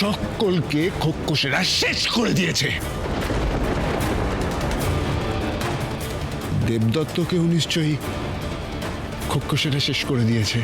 সকলকে খোক্কসেরা শেষ করে দিয়েছে। দেবদত্তকেও নিশ্চয়ই খোক্কসেরা শেষ করে দিয়েছে।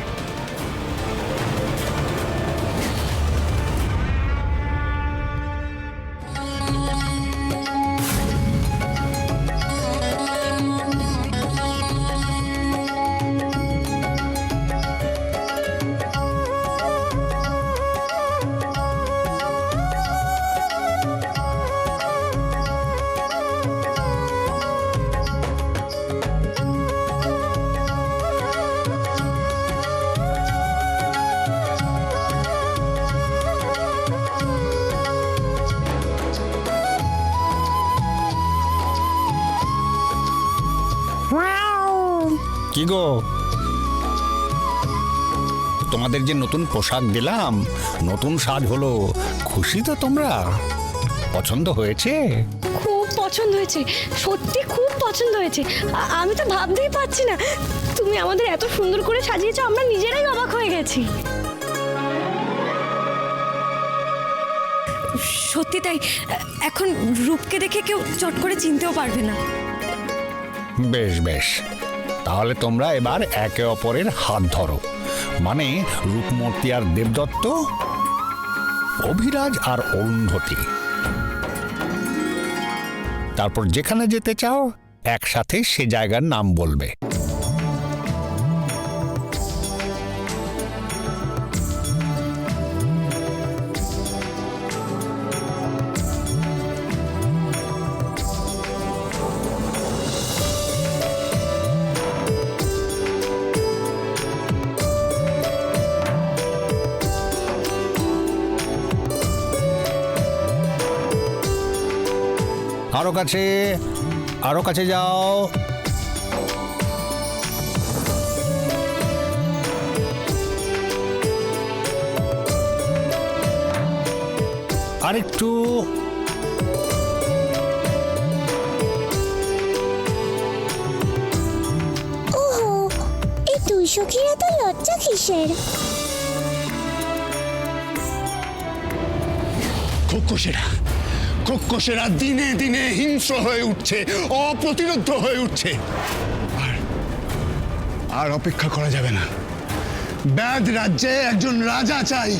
কি গো, তোমাদের যে নতুন পোশাক দিলাম, নতুন সাজ হলো, খুশি তো তোমরা? পছন্দ হয়েছে? খুব পছন্দ হয়েছে, সত্যি খুব পছন্দ হয়েছে। আমি তো ভাবতেই পারছি না তুমি আমাদের এত সুন্দর করে সাজিয়েছো, আমরা নিজেরাই অবাক হয়ে গেছি। সত্যি তাই, এখন রূপকে দেখে কেউ চট করে চিনতেও পারবে না। বেশ বেশ, তাহলে তোমরা এবার একে অপরের হাত ধরো, মানে রূপমূর্তি আর দেবদত্ত, অভিরাজ আর অরুন্ধতী। তারপর যেখানে যেতে চাও একসাথে সে জায়গার নাম বলবে। আরো কাছে, আরো কাছে যাও। আরেকটু। ওহো, এই দুই সখীরা তো লজ্জা কিসের? খোক্কসেরা দিনে দিনে হিংস্র হয়ে উঠছে, অপ্রতিরোধ হয়ে উঠছে। আর অপেক্ষা করা যাবে না। ব্যাধ রাজ্যে একজন রাজা চাই।